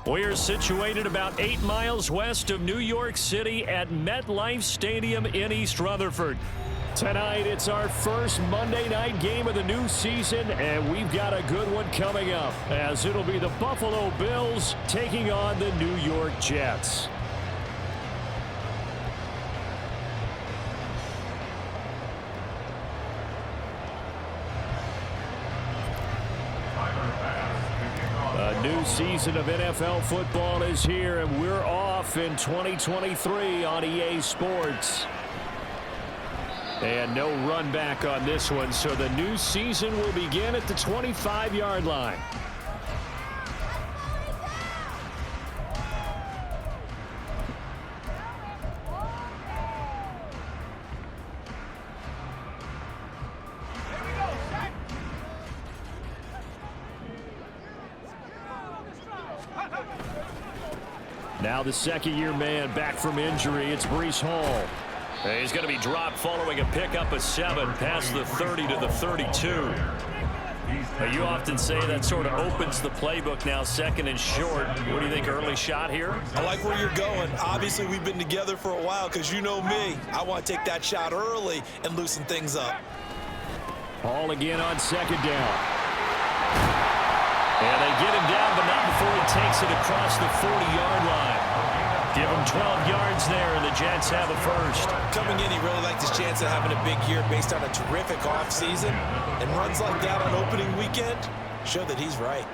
We're situated about 8 miles west of New York City at MetLife Stadium in East Rutherford. Tonight, it's our first Monday night game of the new season, and we've got a good one coming up, as it'll be the Buffalo Bills taking on the New York Jets. A new season of NFL football is here, and we're off in 2023 on EA Sports. And no run back on this one, so the new season will begin at the 25-yard line. Now the second-year man back from injury, it's Breece Hall. He's going to be dropped following a pickup of 7 past the 30 to the 32. You often say that sort of opens the playbook now, second and short. What do you think, early shot here? I like where you're going. Obviously, we've been together for a while because you know me. I want to take that shot early and loosen things up. Hall again on second down. And they get him down, but not before he takes it across the 40-yard line. Give him 12 yards there, and the Jets have a first. Coming in, he really liked his chance of having a big year based on a terrific offseason. And runs like that on opening weekend show that he's right.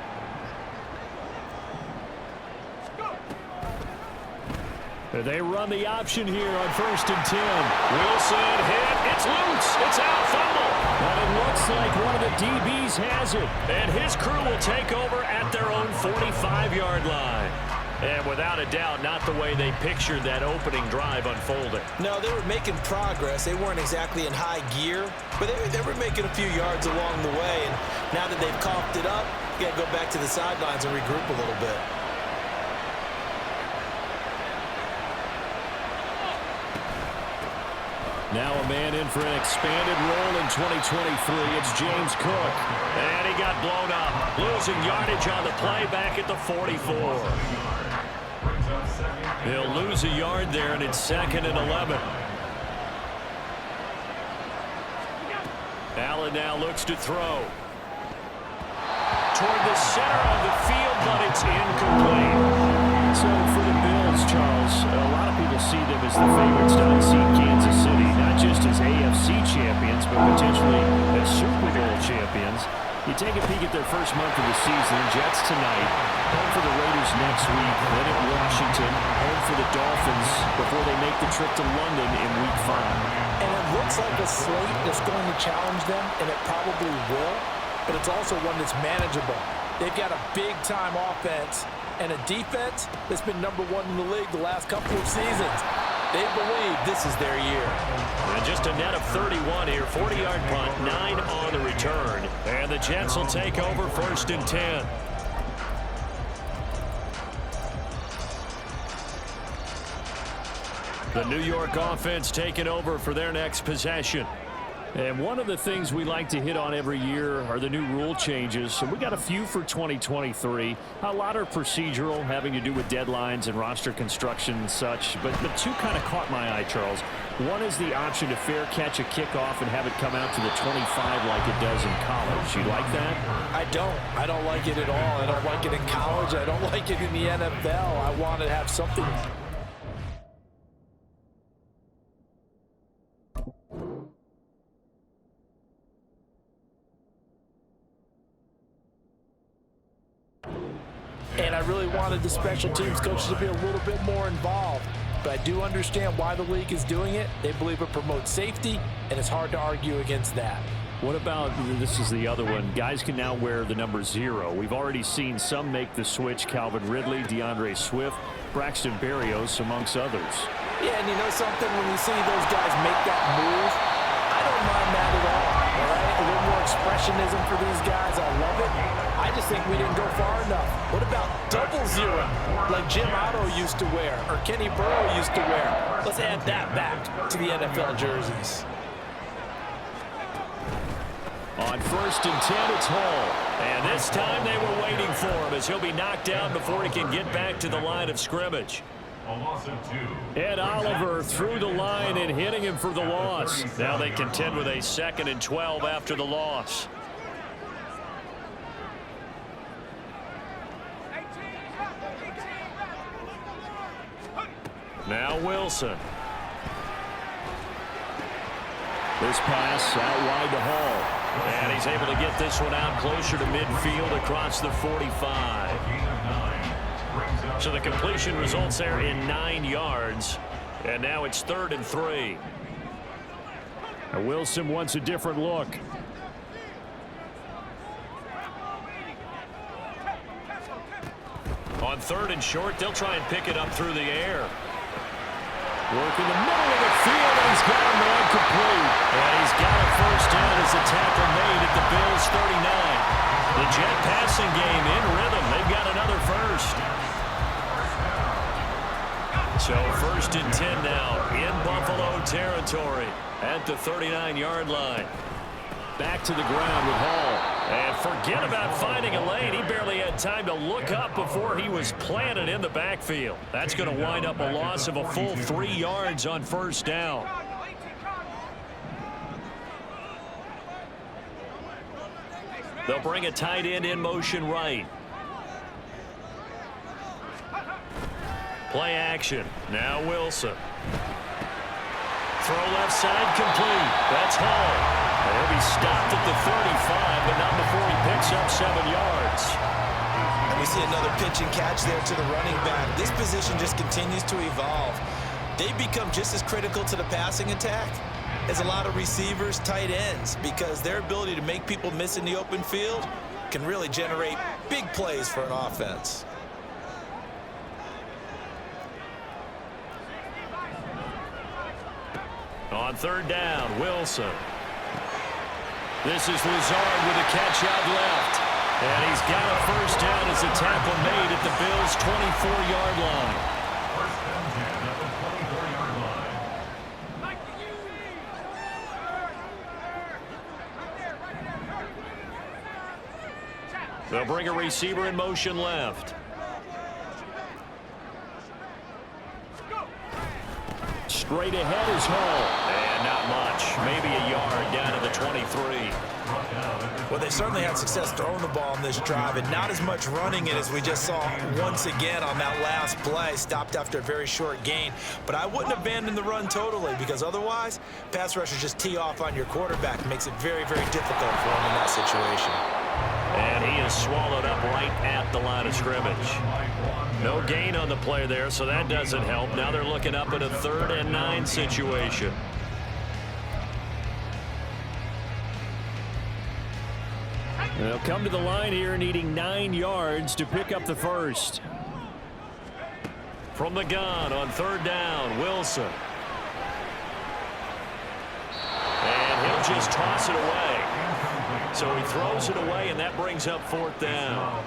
They run the option here on 1st and 10. Wilson hit. It's loose. It's out. Fumble. But it looks like one of the DBs has it. And his crew will take over at their own 45-yard line. And without a doubt, not the way they pictured that opening drive unfolding. No, they were making progress. They weren't exactly in high gear, but they were making a few yards along the way. And now that they've coughed it up, you got to go back to the sidelines and regroup a little bit. Now a man in for an expanded role in 2023. It's James Cook. And he got blown up. Losing yardage on the play back at the 44. He'll lose a yard there, and it's 2nd and 11. Allen now looks to throw. Toward the center of the field, but it's incomplete. So for the Bills, Charles, a lot of people see them as the favorites to unseat Kansas City, not just as AFC champions, but potentially as Super Bowl champions. You take a peek at their first month of the season. Jets tonight, home for the Raiders next week, then at Washington, home for the Dolphins before they make the trip to London in Week 5. And it looks like a slate that's going to challenge them, and it probably will, but it's also one that's manageable. They've got a big-time offense and a defense that's been #1 in the league the last couple of seasons. They believe this is their year. And just a net of 31 here. 40-yard punt, 9 on the return. And the Jets will take over 1st and 10. The New York offense taking over for their next possession. And one of the things we like to hit on every year are the new rule changes. So we got a few for 2023. A lot are procedural, having to do with deadlines and roster construction and such. But 2 kind of caught my eye, Charles. One is the option to fair catch a kickoff and have it come out to the 25 like it does in college. You like that? I don't. I don't like it at all. I don't like it in college. I don't like it in the NFL. I want to have something. And I really wanted the special teams coaches to be a little bit more involved. But I do understand why the league is doing it. They believe it promotes safety, and it's hard to argue against that. What about, this is the other one, guys can now wear the number 0. We've already seen some make the switch. Calvin Ridley, DeAndre Swift, Braxton Berrios, amongst others. Yeah, and you know something? When you see those guys make that move, I don't mind that at all right? A little more expressionism for these guys. I love it. I just think we didn't go far enough. What about 00, like Jim Otto used to wear, or Kenny Burrow used to wear? Let's add that back to the NFL jerseys. On 1st and 10, it's Hall. And this time they were waiting for him as he'll be knocked down before he can get back to the line of scrimmage. Ed Oliver through the line and hitting him for the loss. Now they contend with a 2nd and 12 after the loss. Now Wilson. This pass out wide to Hall. And he's able to get this one out closer to midfield across the 45. So the completion results there in 9 yards. And now it's 3rd and 3. And Wilson wants a different look. On 3rd and short, they'll try and pick it up through the air. Work in the middle of the field, and he's got a man complete. And he's got a first down as the tackle made at the Bills' 39. The Jet passing game in rhythm. They've got another first. So 1st and 10 now in Buffalo territory at the 39-yard line. Back to the ground with Hall. And forget about finding a lane. He barely had time to look up before he was planted in the backfield. That's going to wind up a loss of a full 3 yards on 1st down. They'll bring a tight end in motion right. Play action. Now Wilson. Throw left side complete. That's Hall. He'll be stopped at the 35, but not before he picks up 7 yards. And we see another pitch and catch there to the running back. This position just continues to evolve. They become just as critical to the passing attack as a lot of receivers, tight ends, because their ability to make people miss in the open field can really generate big plays for an offense. On 3rd down, Wilson. This is Lazard with a catch out left. And he's got a first down as a tackle made at the Bills' 24-yard line. They'll bring a receiver in motion left. Straight ahead is Hall. And not much. Maybe a yard down to the 23. Well, they certainly had success throwing the ball in this drive, and not as much running it as we just saw once again on that last play. Stopped after a very short gain. But I wouldn't abandon the run totally, because otherwise, pass rushers just tee off on your quarterback. It makes it very, very difficult for him in that situation. And he is swallowed up right at the line of scrimmage. No gain on the play there, so that doesn't help. Now they're looking up at a 3rd and 9 situation. They'll come to the line here needing 9 yards to pick up the first. From the gun on 3rd down, Wilson. And he'll just toss it away. So he throws it away, and that brings up 4th down.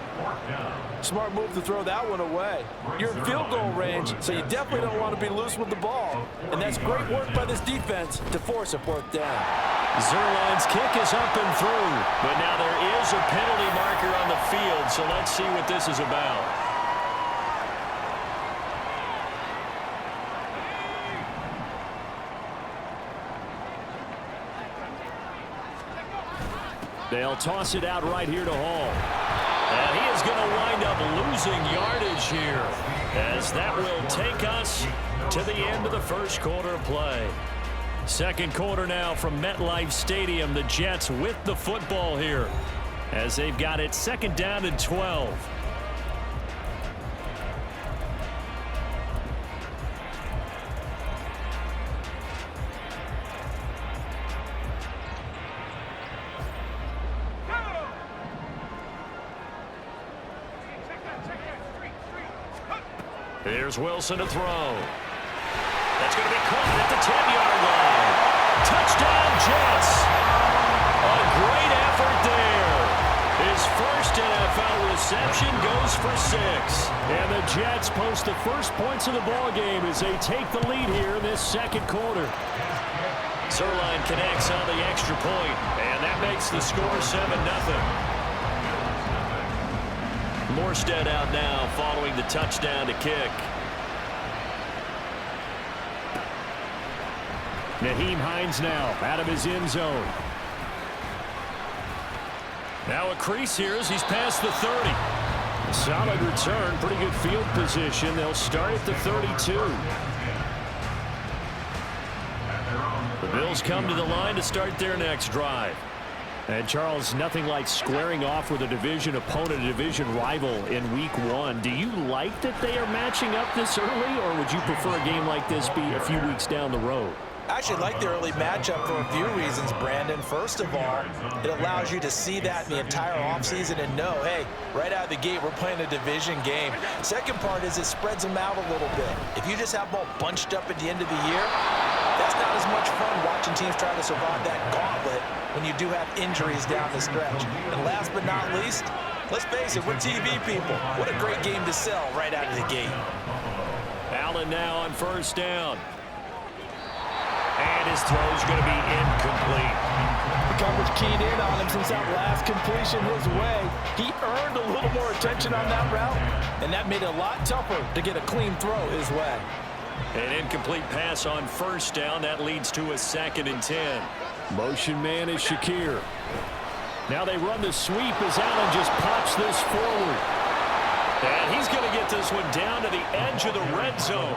Smart move to throw that one away. You're in field goal range, so you definitely don't want to be loose with the ball. And that's great work by this defense to force a 4th down. Zerline's kick is up and through, but now there is a penalty marker on the field, so let's see what this is about. They'll toss it out right here to Hall. And he is going to wind up losing yardage here, as that will take us to the end of the first quarter of play. Second quarter now from MetLife Stadium. The Jets with the football here as they've got it 2nd down and 12. Here's Wilson to throw. That's going to be caught at the 10-yard line. Touchdown, Jets. A great effort there. His first NFL reception goes for 6. And the Jets post the first points of the ball game as they take the lead here in this second quarter. Zerline connects on the extra point, and that makes the score 7-0. Morstead out now following the touchdown to kick. Nyheim Hines now out of his end zone. Now a crease here as he's past the 30. Solid return, pretty good field position. They'll start at the 32. The Bills come to the line to start their next drive. And Charles, nothing like squaring off with a division opponent, a division rival in week 1. Do you like that they are matching up this early, or would you prefer a game like this be a few weeks down the road? I actually like the early matchup for a few reasons, Brandon. First of all, it allows you to see that in the entire offseason and know, hey, right out of the gate, we're playing a division game. Second part is it spreads them out a little bit. If you just have them all bunched up at the end of the year, that's not as much fun watching teams try to survive that gauntlet when you do have injuries down the stretch. And last but not least, let's face it, we're TV people. What a great game to sell right out of the gate. Allen now on first down. And his throw's going to be incomplete. The coverage keyed in on him since that last completion his way. He earned a little more attention on that route, and that made it a lot tougher to get a clean throw his way. An incomplete pass on first down. That leads to a 2nd and 10. Motion man is Shakir. Now they run the sweep as Allen just pops this forward. And he's going to get this one down to the edge of the red zone.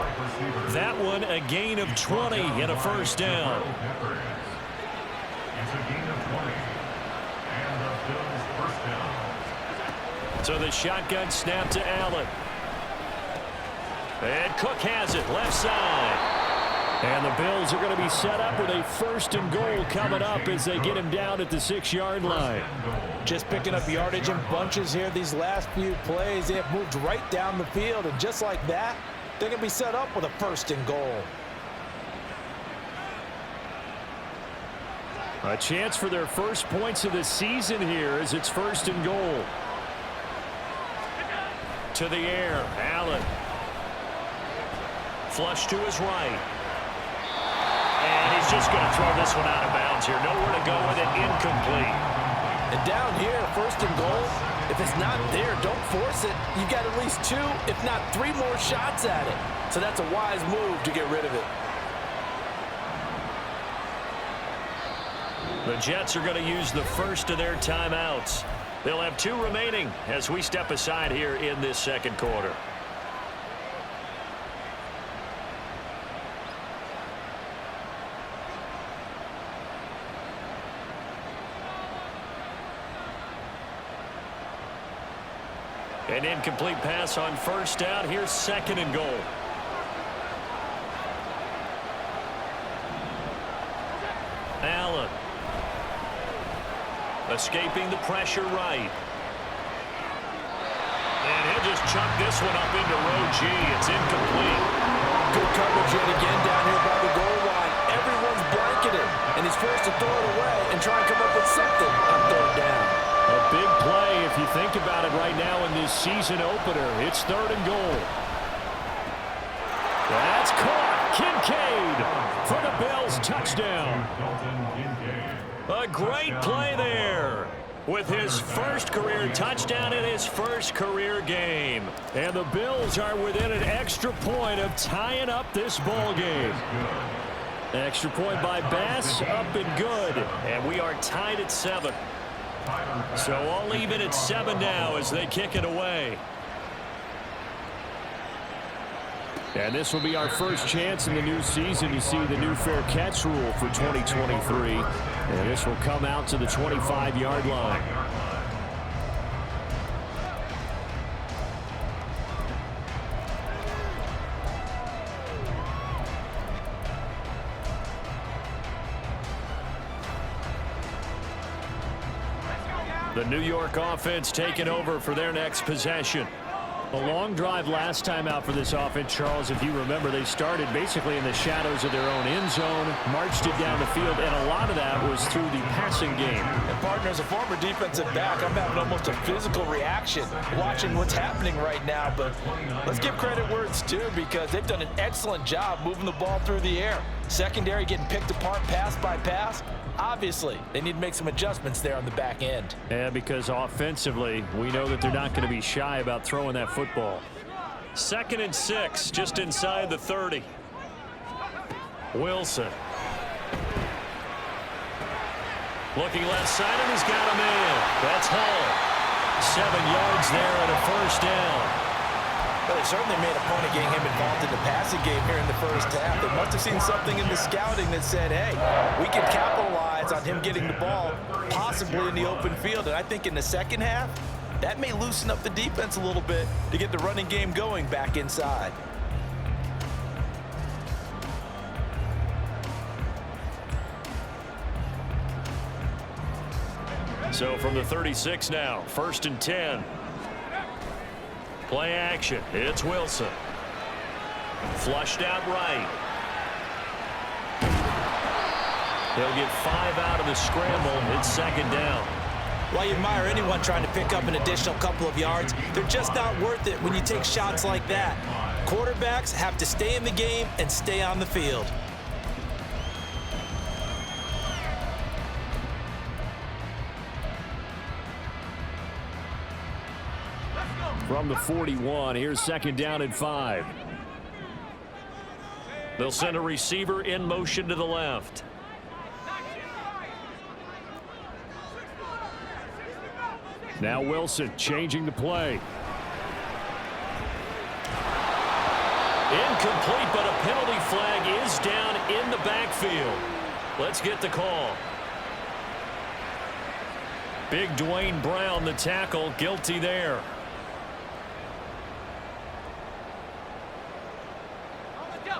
That one a gain of 20 and a first down. So the shotgun snap to Allen. And Cook has it left side. And the Bills are going to be set up with a 1st and goal coming up as they get him down at the 6-yard line. Just picking up yardage in bunches here these last few plays. They have moved right down the field, and just like that, they're going to be set up with a 1st and goal. A chance for their first points of the season here as it's 1st and goal. To the air, Allen. Flush to his right. And he's just going to throw this one out of bounds here. Nowhere to go with it, incomplete. And down here, 1st and goal, if it's not there, don't force it. You've got at least 2, if not 3 more shots at it. So that's a wise move to get rid of it. The Jets are going to use the first of their timeouts. They'll have 2 remaining as we step aside here in this 2nd quarter. An incomplete pass on first down. Here's 2nd and goal. Allen. Escaping the pressure right. And he'll just chuck this one up into row G. It's incomplete. Good coverage yet again down here by the goal line. Everyone's blanketed, and he's forced to throw it away and try and come up with something on 3rd down. A big play if you think about it right now in this season opener. It's 3rd and goal. That's caught. Kincaid for the Bills touchdown. A great play there with his first career touchdown in his first career game. And the Bills are within an extra point of tying up this ball game. Extra point by Bass, up and good. And we are tied at 7. So all even at 7 now as they kick it away. And this will be our first chance in the new season to see the new fair catch rule for 2023. And this will come out to the 25-yard line. The New York offense taking over for their next possession. A long drive last time out for this offense, Charles. If you remember, they started basically in the shadows of their own end zone, marched it down the field, and a lot of that was through the passing game. And partner, as a former defensive back, I'm having almost a physical reaction watching what's happening right now. But let's give credit where it's due because they've done an excellent job moving the ball through the air. Secondary getting picked apart pass by pass. Obviously, they need to make some adjustments there on the back end. Yeah, because offensively, we know that they're not going to be shy about throwing that football. 2nd and 6, just inside the 30. Wilson. Looking left side, and he's got a man. That's Hall. 7 yards there and a first down. Well, they certainly made a point of getting him involved in the passing game here in the first half. They must have seen something in the scouting that said, hey, we can capitalize on him getting the ball possibly in the open field. And I think in the second half, that may loosen up the defense a little bit to get the running game going back inside. So from the 36 now, 1st and 10. Play action. It's Wilson. Flushed out right. He'll get 5 out of the scramble. It's 2nd down. While you admire anyone trying to pick up an additional couple of yards, they're just not worth it when you take shots like that. Quarterbacks have to stay in the game and stay on the field. From the 41, here's 2nd down and 5. They'll send a receiver in motion to the left. Now Wilson changing the play. Incomplete, but a penalty flag is down in the backfield. Let's get the call. Big Dwayne Brown, the tackle, guilty there.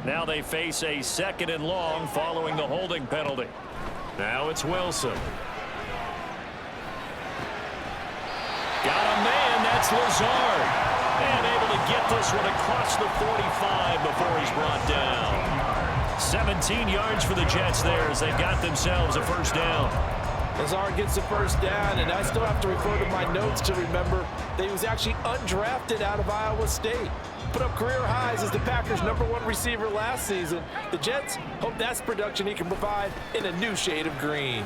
Now they face a 2nd and long following the holding penalty. Now it's Wilson. Got a man, that's Lazard. And able to get this one across the 45 before he's brought down. 17 yards for the Jets there as they got themselves a first down. Lazard gets the first down, and I still have to refer to my notes to remember that he was actually undrafted out of Iowa State. Put up career highs as the Packers' #1 receiver last season. The Jets hope that's production he can provide in a new shade of green.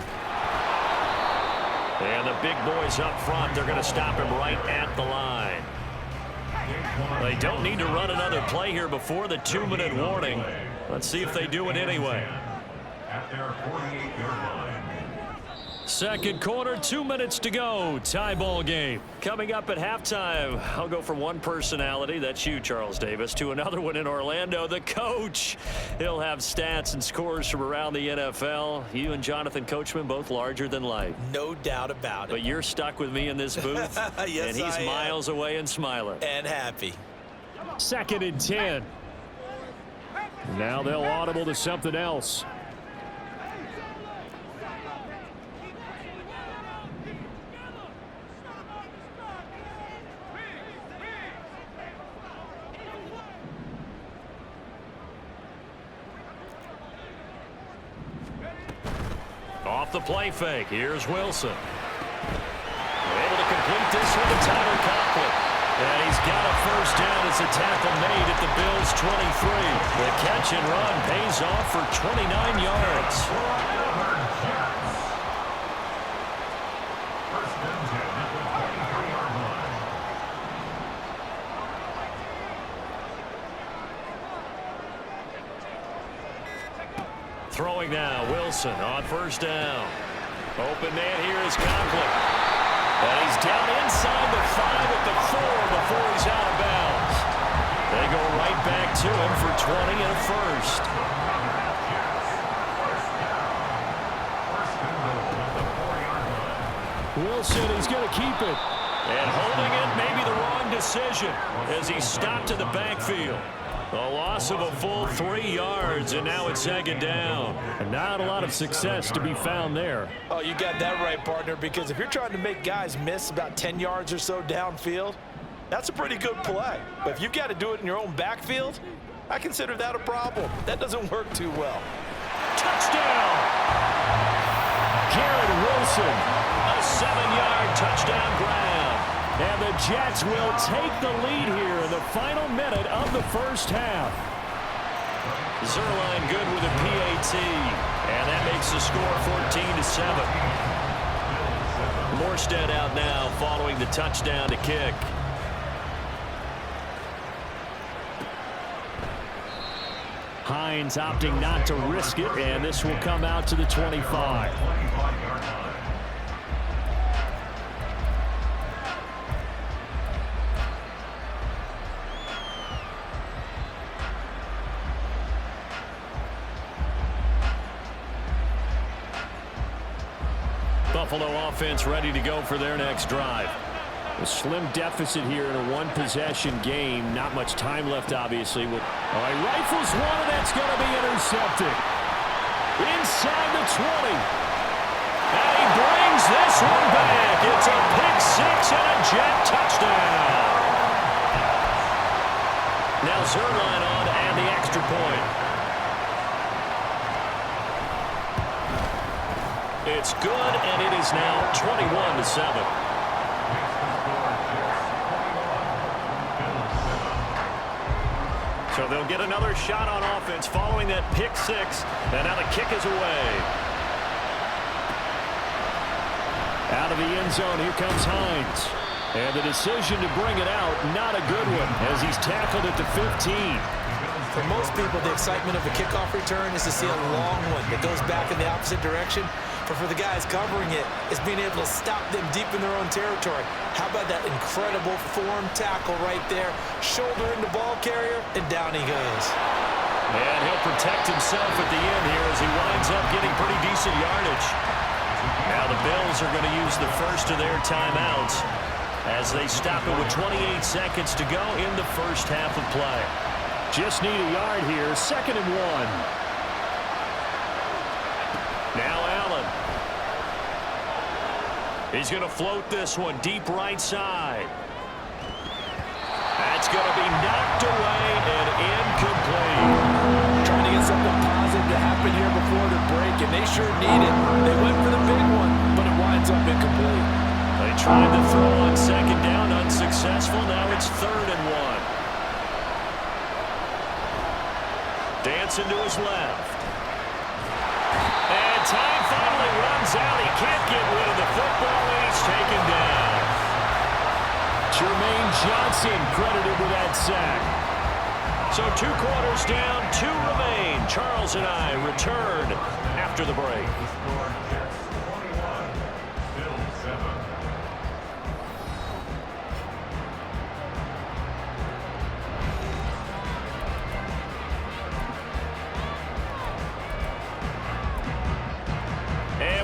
And the big boys up front, they're going to stop him right at the line. They don't need to run another play here before the 2-minute warning. Let's see if they do it anyway. At their 48-yard line. 2nd quarter, 2 minutes to go. Tie ball game. Coming up at halftime, I'll go from one personality, that's you, Charles Davis, to another one in Orlando, the coach. He'll have stats and scores from around the NFL. You and Jonathan Coachman, both larger than life. No doubt about it. But you're stuck with me in this booth. Yes, and he's miles away and smiling. And happy. 2nd and 10. Now they'll audible to something else. Off the play fake. Here's Wilson. Able to complete this with a Tyler Conklin. And he's got a first down as a tackle made at the Bills' 23. The catch and run pays off for 29 yards. Throwing now, Wilson on first down. Open man here is Conklin. And he's down inside the 5 at the 4 before he's out of bounds. They go right back to him for 20 and a first. Wilson is going to keep it. And holding it may be the wrong decision as he stopped in the backfield. A loss of a full 3 yards, and now it's 2nd down. And not a lot of success to be found there. Oh, you got that right, partner, because if you're trying to make guys miss about 10 yards or so downfield, that's a pretty good play. But if you've got to do it in your own backfield, I consider that a problem. That doesn't work too well. Touchdown! Garrett Wilson, a 7-yard touchdown grab. And the Jets will take the lead here in the final minute of the first half. Zerline good with a PAT, and that makes the score 14-7. Morstead out now following the touchdown to kick. Hines opting not to risk it, and this will come out to the 25. Buffalo offense ready to go for their next drive. A slim deficit here in a one-possession game. Not much time left, obviously. All right, rifles one, and that's going to be intercepted. Inside the 20. And he brings this one back. It's a pick six and a jet touchdown. Now Zerline on and the extra point. It's good, and it is now 21-7. So they'll get another shot on offense following that pick six, and now the kick is away. Out of the end zone, here comes Hines. And the decision to bring it out, not a good one, as he's tackled at the 15. For most people, the excitement of a kickoff return is to see a long one that goes back in the opposite direction. But for the guys covering it, it's being able to stop them deep in their own territory. How about that incredible form tackle right there? Shoulder in the ball carrier, and down he goes. And he'll protect himself at the end here as he winds up getting pretty decent yardage. Now the Bills are going to use the first of their timeouts as they stop it with 28 seconds to go in the first half of play. Just need a yard here, 2nd and 1. Now Allen. He's going to float this one deep right side. That's going to be knocked away and incomplete. Trying to get something positive to happen here before the break, and they sure need it. They went for the big one, but it winds up incomplete. They tried to throw on 2nd down, unsuccessful. Now it's 3rd and 1. Dancing to his left. And time finally runs out. He can't get rid of the football, and he's taken down. Jermaine Johnson credited with that sack. So 2 quarters down, 2 remain. Charles and I return after the break.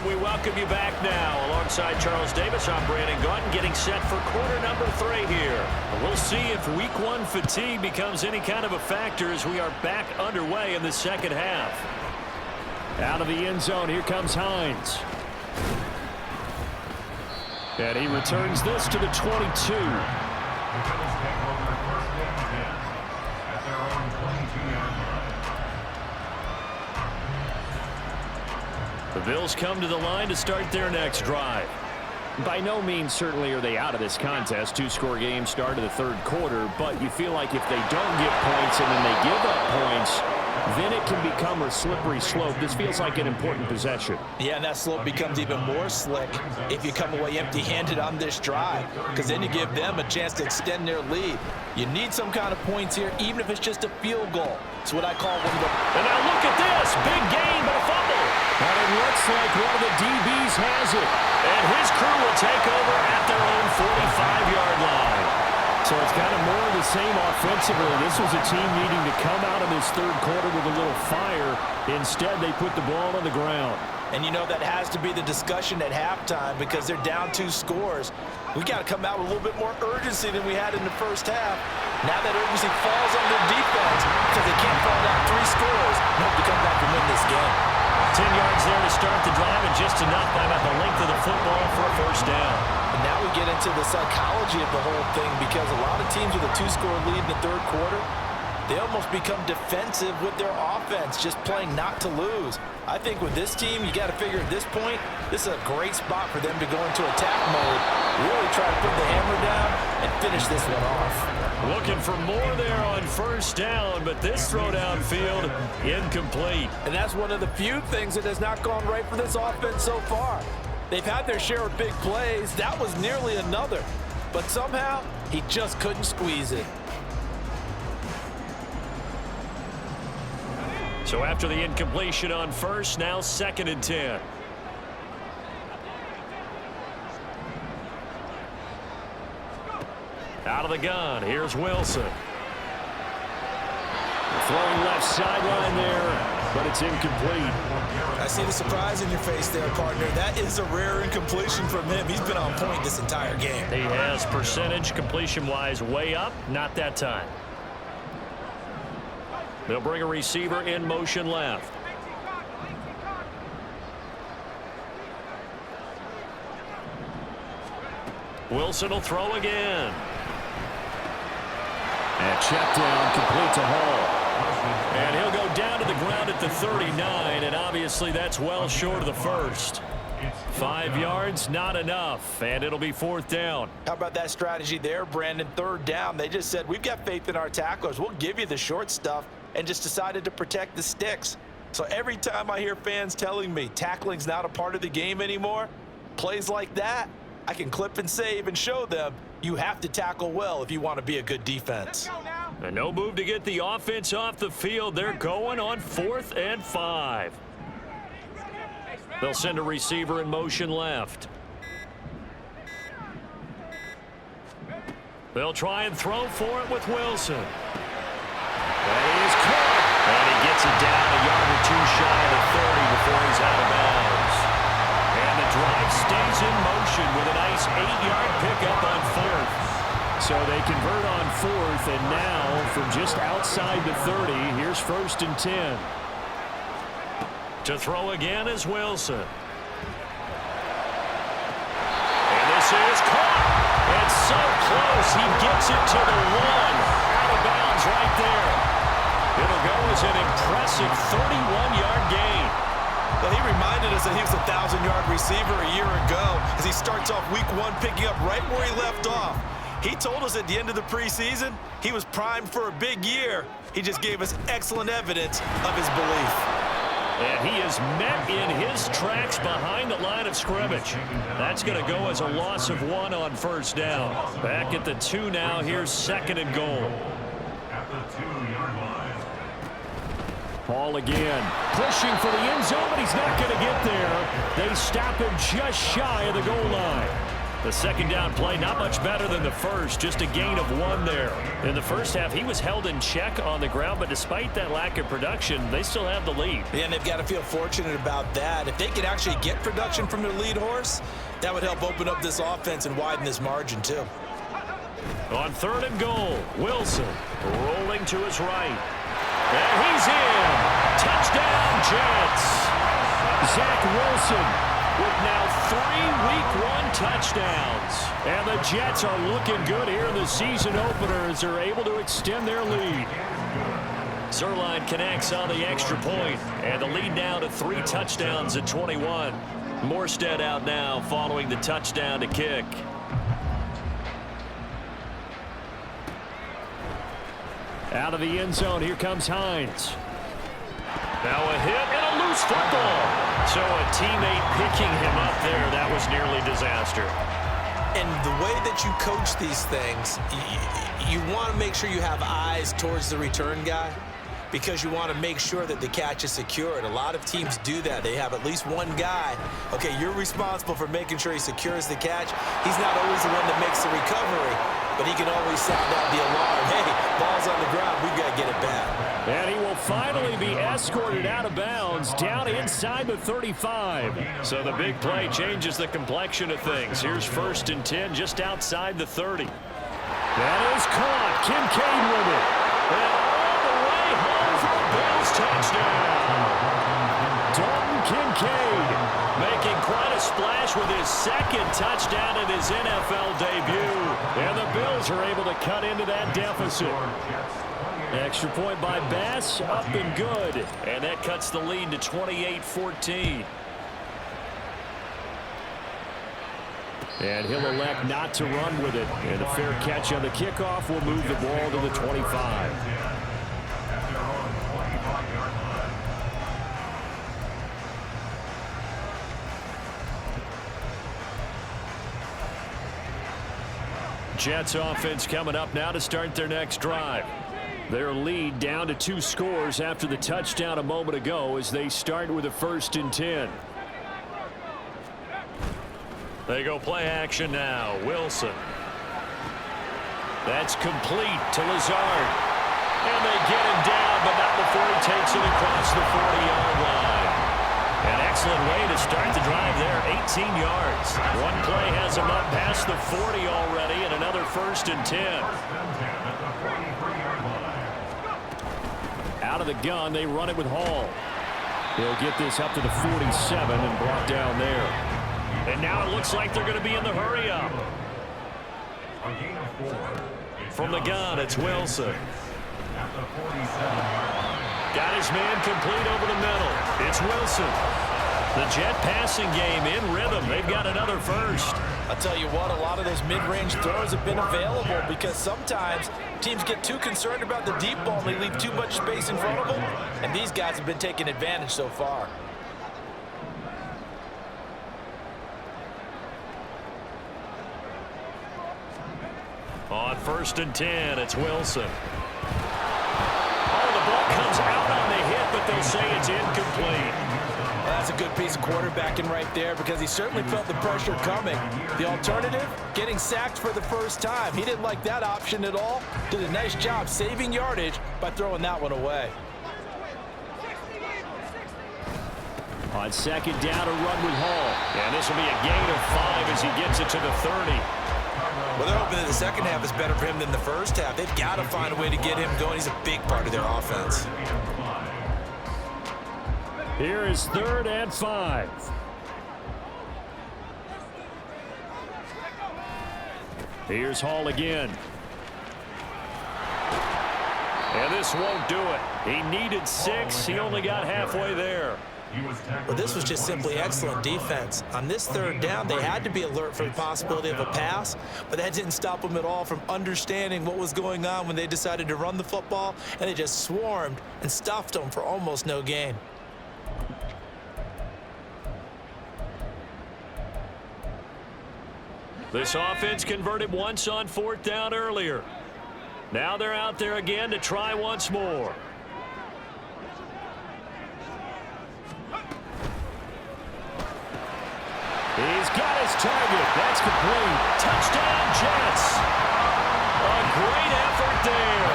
We welcome you back now. Alongside Charles Davis, I'm Brandon Gaudin, getting set for quarter number 3 here. We'll see if week 1 fatigue becomes any kind of a factor as we are back underway in the second half. Out of the end zone, here comes Hines. And he returns this to the 22. The Bills come to the line to start their next drive. By no means certainly are they out of this contest. 2-score game start of the 3rd quarter, but you feel like if they don't get points and then they give up points, then it can become a slippery slope. This feels like an important possession. Yeah, and that slope becomes even more slick if you come away empty-handed on this drive, because then you give them a chance to extend their lead. You need some kind of points here, even if it's just a field goal. It's what I call one of the... And now look at this. Big gain, but a fumble. And it looks like one of the DBs has it. And his crew will take over at their own 45-yard line. So it's kind of more of the same offensively. This was a team needing to come out of this 3rd quarter with a little fire. Instead, they put the ball on the ground. And you know that has to be the discussion at halftime because they're down 2 scores. We got to come out with a little bit more urgency than we had in the first half. Now that urgency falls on their defense because they can't fall down 3 scores and hope to come back and win this game. 10 yards there to start the drive and just enough by about the length of the football for a first down. And now we get into the psychology of the whole thing because a lot of teams with a 2-score lead in the 3rd quarter, They almost become defensive with their offense, just playing not to lose. I think with this team, you got to figure at this point, this is a great spot for them to go into attack mode, really try to put the hammer down and finish this one off. Looking for more there on first down, but this throw downfield incomplete. And that's one of the few things that has not gone right for this offense so far. They've had their share of big plays. That was nearly another. But somehow, he just couldn't squeeze it. So after the incompletion on first, now 2nd and 10. Out of the gun, here's Wilson. Throwing left sideline there, but it's incomplete. I see the surprise in your face there, partner. That is a rare incompletion from him. He's been on point this entire game. He has percentage completion-wise way up, not that time. They'll bring a receiver in motion left. Wilson will throw again. And check down, complete to Hall. And he'll go down to the ground at the 39, and obviously that's well short of the first. 5 yards, not enough, and it'll be 4th down. How about that strategy there, Brandon? 3rd down. They just said, we've got faith in our tacklers. We'll give you the short stuff, and just decided to protect the sticks. So every time I hear fans telling me tackling's not a part of the game anymore, plays like that, I can clip and save and show them you have to tackle well if you want to be a good defense. And no move to get the offense off the field. They're going on 4th and 5. They'll send a receiver in motion left. They'll try and throw for it with Wilson. And he is caught. And he gets it down a yard or two shy of the 30 before he's out of bounds. And the drive stays in motion with a nice 8-yard pickup on 4th. So they convert on 4th, and now from just outside the 30, here's 1st and 10. To throw again is Wilson. And this is caught. It's so close. He gets it to the 1. Out of bounds right there. It'll go as an impressive 31-yard gain. Well, he reminded us that he was a 1,000-yard receiver a year ago as he starts off week 1 picking up right where he left off. He told us at the end of the preseason he was primed for a big year. He just gave us excellent evidence of his belief. And he is met in his tracks behind the line of scrimmage. That's going to go as a loss of 1 on 1st down. Back at the 2 now. Here's 2nd and goal. At the 2-yard line. Paul again, pushing for the end zone, but he's not going to get there. They stop him just shy of the goal line. The 2nd down play, not much better than the first, just a gain of 1 there. In the first half, he was held in check on the ground, but despite that lack of production, they still have the lead. Yeah, and they've got to feel fortunate about that. If they could actually get production from their lead horse, that would help open up this offense and widen this margin, too. On 3rd and goal, Wilson rolling to his right. And he's in. Touchdown, Jets. Zach Wilson with now 3 Week 1 touchdowns. And the Jets are looking good here in the season opener as they're able to extend their lead. Zerline connects on the extra point, and the lead now to 3 touchdowns at 21. Morstead out now following the touchdown to kick. Out of the end zone, here comes Hines. Now a hit and a loose football. So a teammate picking him up there, that was nearly disaster. And the way that you coach these things, you want to make sure you have eyes towards the return guy because you want to make sure that the catch is secured. A lot of teams do that. They have at least one guy. Okay, you're responsible for making sure he secures the catch. He's not always the one that makes the recovery, but he can always sound out the alarm. Hey, ball's on the ground. We've got to get it back. And he will finally be escorted out of bounds down inside the 35. So the big play changes the complexion of things. Here's 1st and 10 just outside the 30. That is caught. Kincaid with it. And all the way home for the Bills touchdown. Dalton Kincaid making quite a splash with his 2nd touchdown in his NFL debut. And the Bills are able to cut into that deficit. Extra point by Bass, up and good. And that cuts the lead to 28-14. And he'll elect not to run with it. And a fair catch on the kickoff will move the ball to the 25. Jets offense coming up now to start their next drive. Their lead down to 2 scores after the touchdown a moment ago as they start with a 1st and 10. They go play action now. Wilson. That's complete to Lazard. And they get him down, but not before he takes it across the 40-yard line. An excellent way to start the drive there, 18 yards. One play has him up past the 40 already, and another 1st and 10. Out of the gun, they run it with Hall. He'll get this up to the 47 and brought down there. And now it looks like they're going to be in the hurry-up. From the gun, it's Wilson. Got his man complete over the middle. It's Wilson. The Jet passing game in rhythm. They've got another 1st. I'll tell you what, a lot of those mid-range throws have been available because sometimes teams get too concerned about the deep ball and they leave too much space in front of them. And these guys have been taking advantage so far. On 1st and 10, it's Wilson. Oh, the ball comes out on the hit, but they'll say it's incomplete. Well, that's a good piece of quarterbacking right there because he certainly felt the pressure coming. The alternative, getting sacked for the first time. He didn't like that option at all. Did a nice job saving yardage by throwing that one away. On 2nd down, a run with Hall. And this will be a gain of 5 as he gets it to the 30. Well, they're hoping that the second half is better for him than the first half. They've got to find a way to get him going. He's a big part of their offense. Here is 3rd and 5. Here's Hall again. And this won't do it. He needed 6. He only got halfway there. Well, this was just simply excellent defense. On this 3rd down, they had to be alert for the possibility of a pass, but that didn't stop them at all from understanding what was going on when they decided to run the football, and they just swarmed and stuffed them for almost no gain. This offense converted once on 4th down earlier. Now they're out there again to try once more. He's got his target. That's complete. Touchdown, Jets. A great effort there.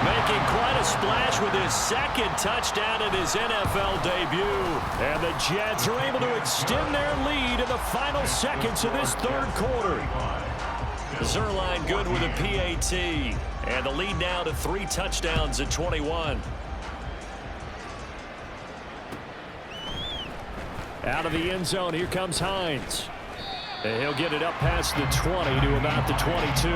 Making quite a splash with his 2nd touchdown in his NFL debut. And the Jets are able to extend their lead in the final seconds of this 3rd quarter. Zerline good with a PAT. And the lead now to 3 touchdowns at 21. Out of the end zone, here comes Hines. And he'll get it up past the 20 to about the 22.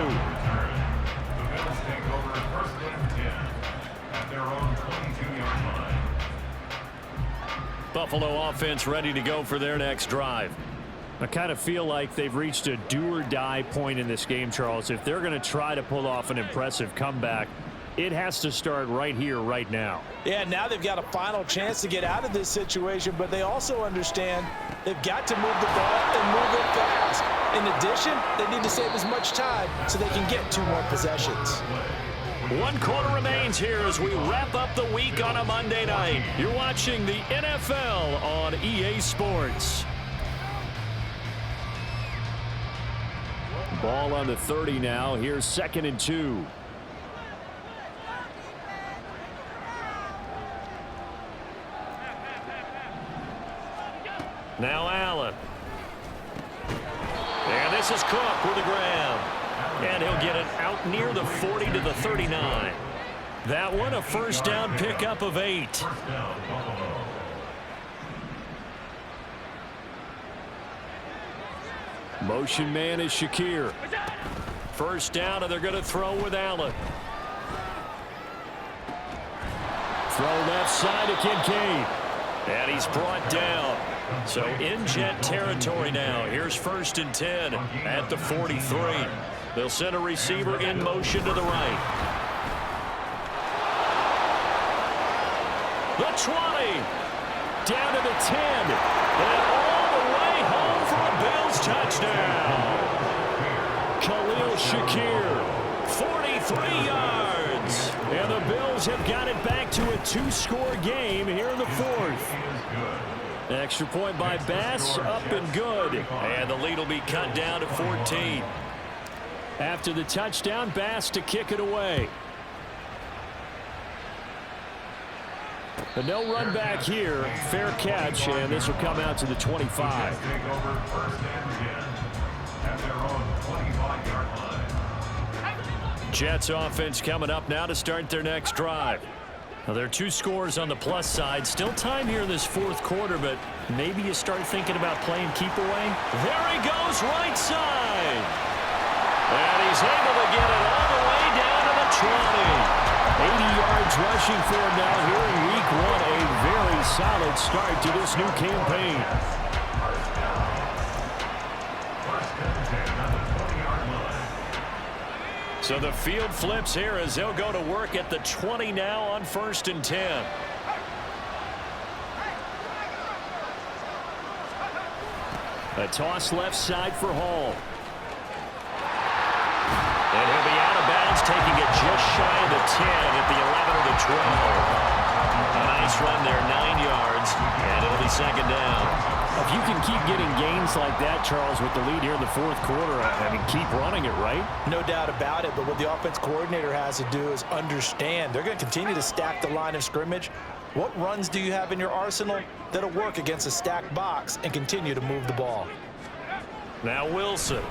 Buffalo offense ready to go for their next drive. I kind of feel like they've reached a do-or-die point in this game, Charles. If they're going to try to pull off an impressive comeback, it has to start right here, right now. Yeah, now they've got a final chance to get out of this situation, but they also understand they've got to move the ball and move it fast. In addition, they need to save as much time so they can get 2 more possessions. 1 quarter remains here as we wrap up the week on a Monday night. You're watching the NFL on EA Sports. Ball on the 30 now. Here's 2nd and 2. Now Allen. And this is Cook with the grab. And he'll get it out near the 40 to the 39. That one a 1st down pickup of 8. Motion man is Shakir. 1st down, and they're going to throw with Allen. Throw left side to Kincaid. And he's brought down. So in Jet territory now. Here's 1st and 10 at the 43. They'll send a receiver in motion to the right. The 20. Down to the 10. And all the way home for a Bills touchdown. Khalil Shakir, 43 yards. And the Bills have got it back to a 2-score game here in the 4th. Extra point by Bass, up and good. And the lead will be cut down to 14. After the touchdown, Bass to kick it away. But no run back here. Fair catch, and this will come out to the 25. Jets offense coming up now to start their next drive. Now, there are 2 scores on the plus side. Still time here in this 4th quarter, but maybe you start thinking about playing keep away. There he goes, right side. And he's able to get it all the way down to the 20. 80 yards rushing for him now here in week 1. A very solid start to this new campaign. So the field flips here as they'll go to work at the 20 now on 1st and 10. A toss left side for Hall. And he'll be out of bounds, taking it just shy of the 10 at the 11 or the 12. A nice run there, 9 yards, and it'll be 2nd down. If you can keep getting gains like that, Charles, with the lead here in the 4th quarter, I mean, keep running it, right? No doubt about it, but what the offense coordinator has to do is understand. They're going to continue to stack the line of scrimmage. What runs do you have in your arsenal that'll work against a stacked box and continue to move the ball? Now Wilson.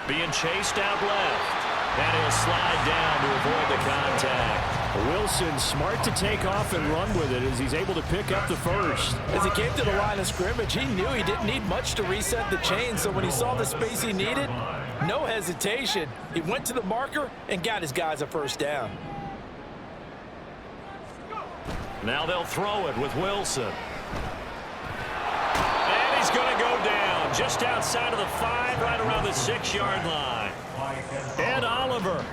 Being chased out left. And he'll slide down to avoid the contact. Wilson smart to take off and run with it as he's able to pick up the 1st. As he came to the line of scrimmage, he knew he didn't need much to reset the chain, so when he saw the space he needed, no hesitation. He went to the marker and got his guys a 1st down. Now they'll throw it with Wilson. And he's going to go down just outside of the 5, right around the 6-yard line. And Oliver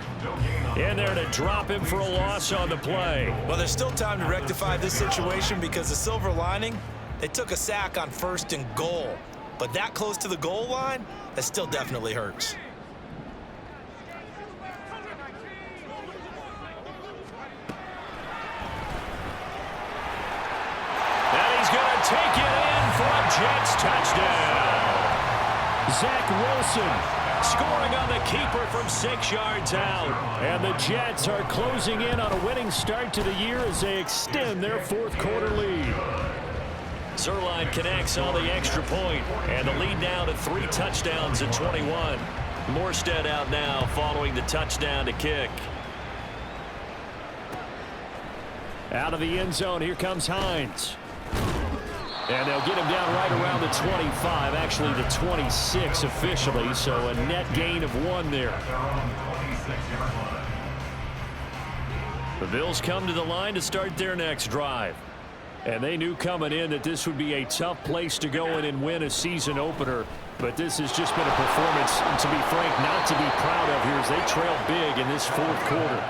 in there to drop him for a loss on the play. Well, there's still time to rectify this situation because the silver lining, they took a sack on 1st and goal. But that close to the goal line, that still definitely hurts. And he's going to take it in for a Jets touchdown. Zach Wilson scoring on the keeper from 6 yards out. And the Jets are closing in on a winning start to the year as they extend their 4th quarter lead. Zerline connects on the extra point, and the lead now to 3 touchdowns at 21. Morstead out now following the touchdown to kick. Out of the end zone, here comes Hines. And they'll get him down right around the 25, actually the 26 officially, so a net gain of 1 there. The Bills come to the line to start their next drive. And they knew coming in that this would be a tough place to go in and win a season opener. But this has just been a performance, to be frank, not to be proud of here as they trail big in this 4th quarter.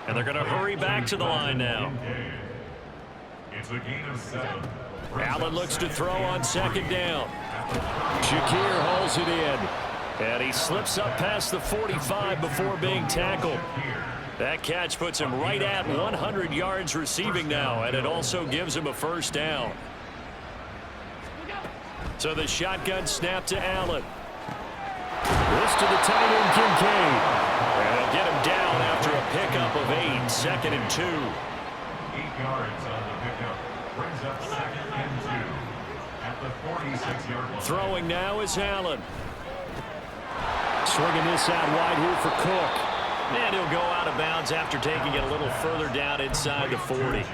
And they're going to hurry back to the line now. It's a gain of 7. Allen looks to throw on 2nd down. Shakir hauls it in. And he slips up past the 45 before being tackled. That catch puts him right at 100 yards receiving now, and it also gives him a 1st down. So the shotgun snap to Allen. This to the tight end, Kincaid. And they'll get him down after a pickup of 8, 2nd and 2. 8 yards on the pickup. Brings up 2nd and 2 at the 46-yard line. Throwing now is Allen. Swinging this out wide here for Cook. And he'll go out of bounds after taking it a little further down inside the 40.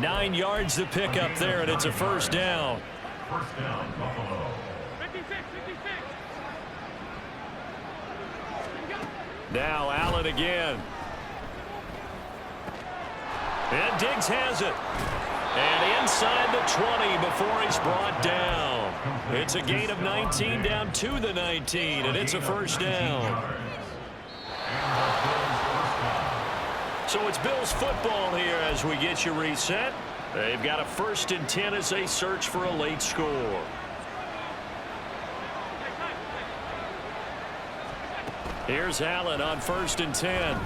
9 yards to pick up there, and it's a 1st down. 1st down, Buffalo. Now Allen again. And Diggs has it. And inside the 20 before he's brought down. It's a gain of 19 down to the 19, and it's a first down. So it's Bills football here as we get you reset. They've got a 1st and 10 as they search for a late score. Here's Allen on 1st and 10.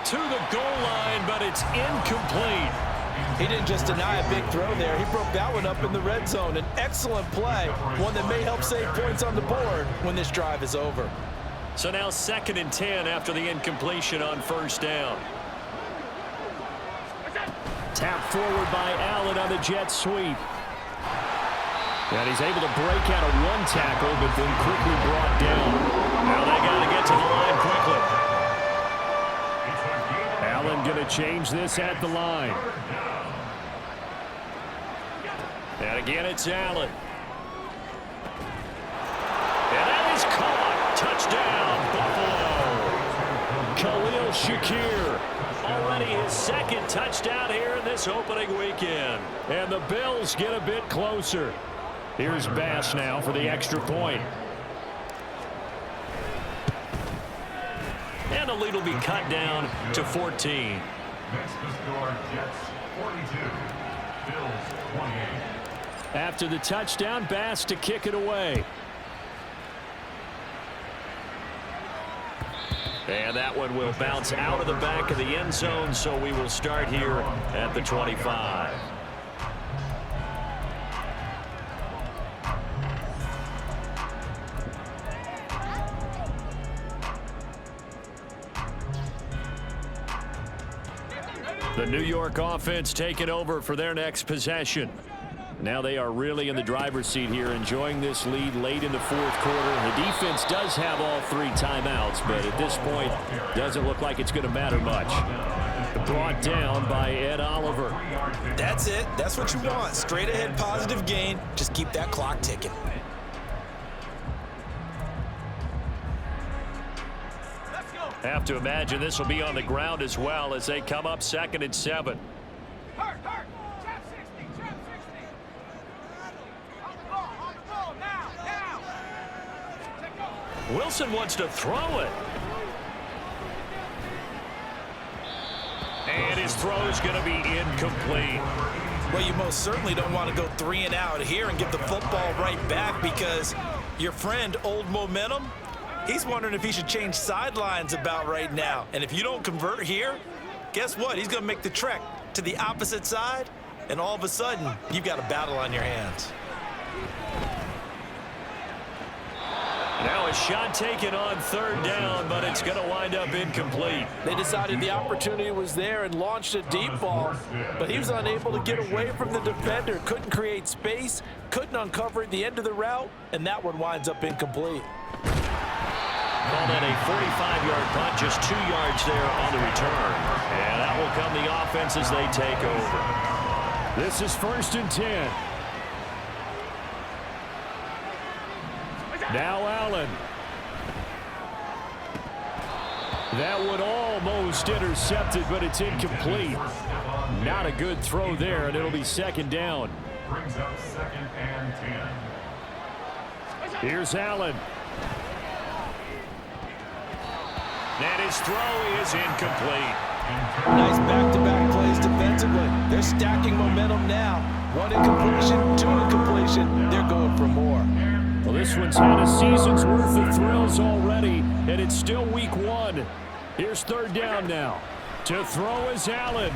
To the goal line, but it's incomplete. He didn't just deny a big throw there. He broke that one up in the red zone. An excellent play, one that may help save points on the board when this drive is over. So now 2nd and 10 after the incompletion on 1st down. Tap forward by Allen on the jet sweep. And he's able to break out of one tackle, but then quickly brought down. Now they got to get to the line quickly. Allen going to change this at the line. And again, it's Allen. And that is caught. Touchdown, Buffalo. Khalil Shakir. Already his 2nd touchdown here in this opening weekend. And the Bills get a bit closer. Here's Bass now for the extra point. And the lead will be cut down to 14. Next to score, Jets 42, Bills 28. After the touchdown, Bass to kick it away. And that one will bounce out of the back of the end zone, so we will start here at the 25. The New York offense taking over for their next possession. Now they are really in the driver's seat here, enjoying this lead late in the 4th quarter. The defense does have all 3 timeouts, but at this point, doesn't look like it's going to matter much. Brought down by Ed Oliver. That's it. That's what you want. Straight ahead positive gain. Just keep that clock ticking. Have to imagine this will be on the ground as well as they come up 2nd and 7. Wilson wants to throw it. And his throw is going to be incomplete. Well, you most certainly don't want to go 3 and out here and give the football right back, because your friend, Old Momentum, he's wondering if he should change sidelines about right now. And if you don't convert here, guess what? He's going to make the trek to the opposite side, and all of a sudden, you've got a battle on your hands. Now a shot taken on 3rd down, but it's going to wind up incomplete. They decided the opportunity was there and launched a deep ball, but he was unable to get away from the defender. Couldn't create space, couldn't uncover at the end of the route, and that one winds up incomplete. Call that a 45-yard punt, just 2 yards there on the return. And that will come the offense as they take over. This is 1st and 10. Now Allen. That one almost intercepted, but it's incomplete. Not a good throw there, and it'll be 2nd down. Brings up 2nd and 10. Here's Allen. And his throw is incomplete. Nice back-to-back plays defensively. They're stacking momentum now. 1 incompletion, 2 incompletion. They're going for more. Well, this one's had a season's worth of thrills already, and it's still week 1. Here's 3rd down now. To throw is Allen.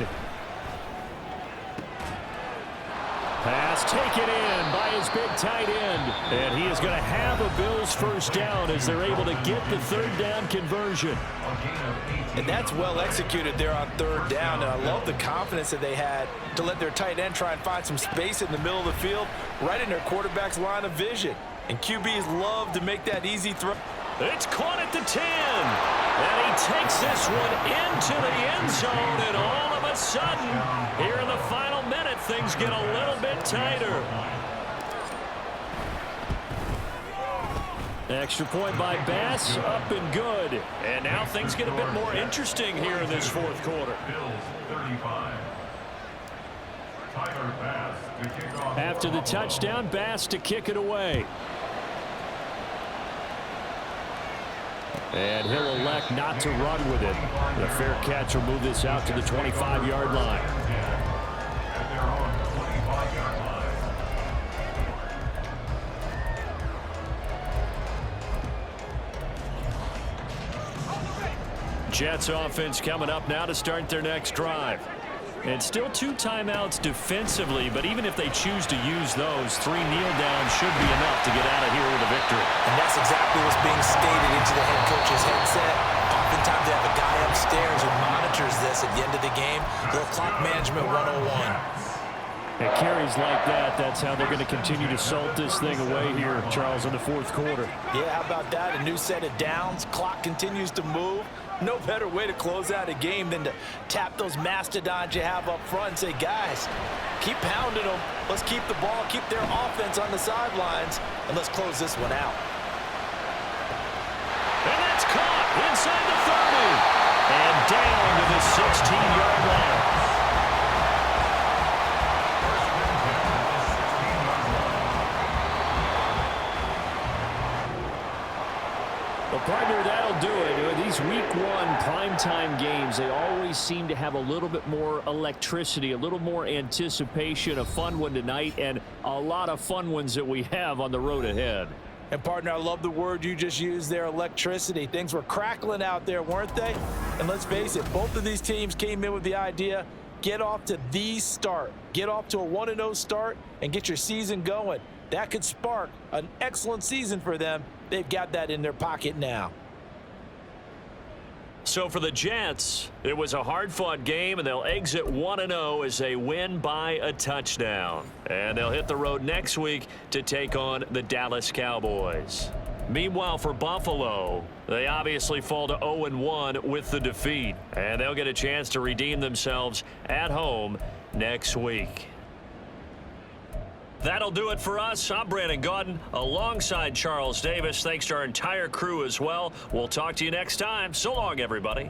Pass taken in by his big tight end. And he is going to have a Bills 1st down as they're able to get the 3rd down conversion. And that's well executed there on 3rd down. And I love the confidence that they had to let their tight end try and find some space in the middle of the field, right in their quarterback's line of vision. And QBs love to make that easy throw. It's caught at the 10. And he takes this one into the end zone. And all of a sudden, here in the final minute, things get a little bit tighter. Extra point by Bass, up and good. And now things get a bit more interesting here in this fourth quarter. Bills 35. Tyler Bass to kick off. After the touchdown, Bass to kick it away. And he'll elect not to run with it. The fair catch will move this out to the 25-yard line. At their own 25-yard line. Jets offense coming up now to start their next drive. And still 2 timeouts defensively, but even if they choose to use those, 3 kneel downs should be enough to get out of here with a victory. And that's exactly what's being stated into the head coach's headset. Oftentimes they have a guy upstairs who monitors this at the end of the game. Little clock management 101. And carries like that, that's how they're going to continue to salt this thing away here, Charles, in the fourth quarter. Yeah, how about that? A new set of downs. Clock continues to move. No better way to close out a game than to tap those mastodons you have up front and say, guys, keep pounding them. Let's keep the ball, keep their offense on the sidelines, and let's close this one out. And that's caught inside the 30. And down to the 16-yard line. Well, partner, that'll do it. These week 1 primetime games, they always seem to have a little bit more electricity, a little more anticipation. A fun one tonight, and a lot of fun ones that we have on the road ahead. And, partner, I love the word you just used there, electricity. Things were crackling out there, weren't they? And let's face it, both of these teams came in with the idea, get off to the start. Get off to a 1-0 start and get your season going. That could spark an excellent season for them. They've got that in their pocket now. So for the Jets, it was a hard-fought game, and they'll exit 1-0 as they win by a touchdown. And they'll hit the road next week to take on the Dallas Cowboys. Meanwhile, for Buffalo, they obviously fall to 0-1 with the defeat, and they'll get a chance to redeem themselves at home next week. That'll do it for us. I'm Brandon Gaudin alongside Charles Davis. Thanks to our entire crew as well. We'll talk to you next time. So long, everybody.